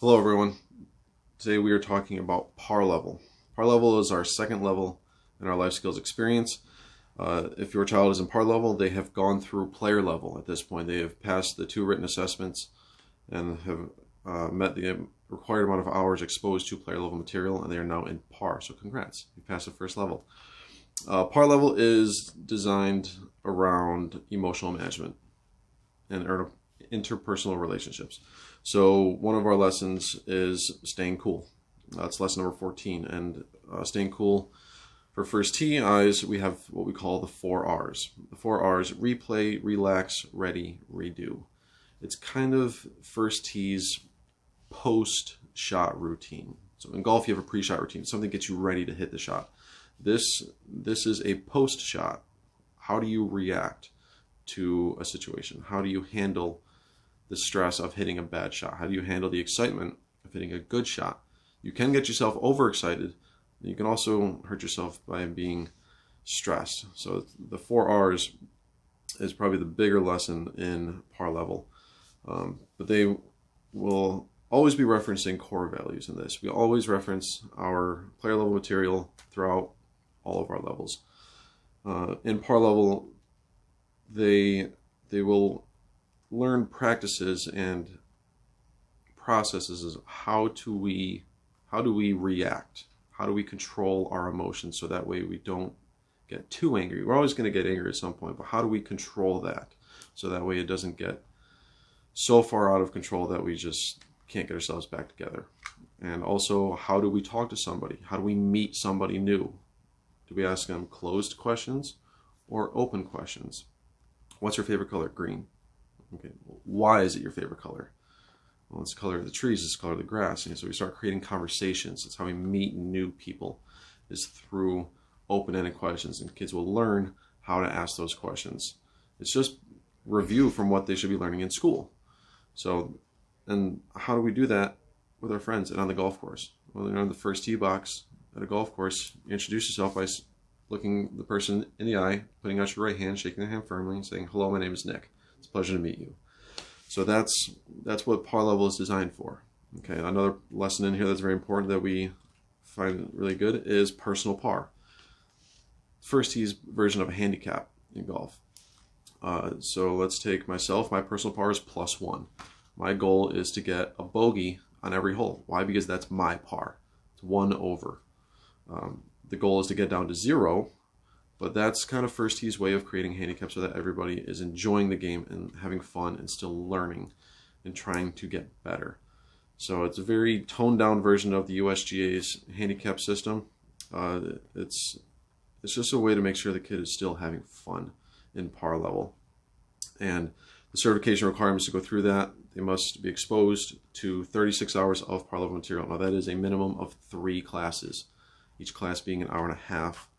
Hello everyone. Today we are talking about PAR level. PAR level is our second level in our life skills experience. If your child is in PAR level, they have gone through player level at this point. They have passed the 2 written assessments and have met the required amount of hours exposed to player level material, and they are now in PAR. So congrats, you passed the first level. PAR level is designed around emotional management and interpersonal relationships. So one of our lessons is staying cool. That's lesson number 14. And staying cool for first T eyes, we have what we call the 4 R's. The 4 R's: replay, relax, ready, redo. It's kind of first T's post-shot routine. So in golf, you have a pre-shot routine. Something gets you ready to hit the shot. This is a post-shot. How do you react to a situation? How do you handle the stress of hitting a bad shot? How do you handle the excitement of hitting a good shot? You can get yourself overexcited. You can also hurt yourself by being stressed. So the 4 R's is probably the bigger lesson in PAR level. But they will always be referencing core values in this. We always reference our player level material throughout all of our levels. In PAR level, they will learn practices and processes as how do we react, how do we control our emotions so that way we don't get too angry. We're always going to get angry at some point, but how do we control that so that way it doesn't get so far out of control that we just can't get ourselves back together. And also, how do we talk to somebody? How do we meet somebody new? Do we ask them closed questions or open questions? What's your favorite color? Green. Okay. Why is it your favorite color? Well, it's the color of the trees, it's the color of the grass. And so we start creating conversations. That's how we meet new people, is through open-ended questions. And kids will learn how to ask those questions. It's just review from what they should be learning in school. So, and how do we do that with our friends and on the golf course? Well, you're on the first tee box at a golf course. You introduce yourself by looking the person in the eye, putting out your right hand, shaking their hand firmly, and saying, "Hello, my name is Nick. It's a pleasure to meet you." So that's what PAR level is designed for. Okay, another lesson in here that's very important that we find really good is personal PAR. First tee's version of a handicap in golf. So let's take myself. My personal PAR is +1. My goal is to get a bogey on every hole. Why? Because that's my PAR. It's 1 over. The goal is to get down to 0, but that's kind of first tee's way of creating handicaps so that everybody is enjoying the game and having fun and still learning and trying to get better. So it's a very toned down version of the USGA's handicap system. It's just a way to make sure the kid is still having fun in PAR level. And the certification requirements to go through that, they must be exposed to 36 hours of PAR level material. Now that is a minimum of 3 classes, each class being an hour and a half.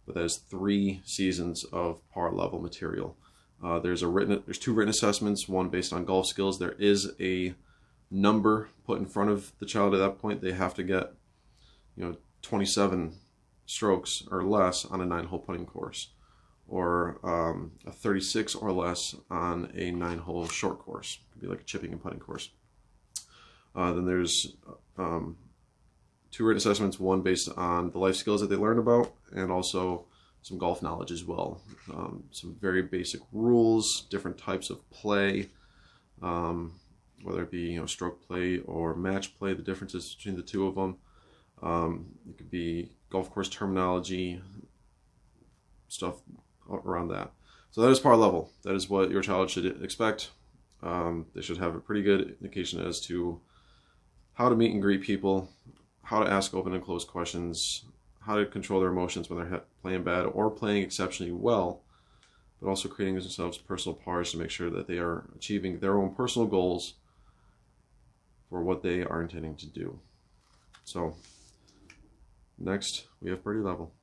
But that is 3 seasons of PAR level material. There's 2 written assessments, one based on golf skills. There is a number put in front of the child at that point. They have to get 27 strokes or less on a 9-hole putting course, or a 36 or less on a 9-hole short course. It could be like a chipping and putting course. Then there's 2 written assessments, one based on the life skills that they learned about, and also some golf knowledge as well. Some very basic rules, different types of play, whether it be stroke play or match play, the differences between the 2 of them. It could be golf course terminology, stuff around that. So that is PAR level. That is what your child should expect. They should have a pretty good indication as to how to meet and greet people, how to ask open and closed questions, how to control their emotions when they're playing bad or playing exceptionally well, but also creating themselves personal PARs to make sure that they are achieving their own personal goals for what they are intending to do. So next, we have birdie level.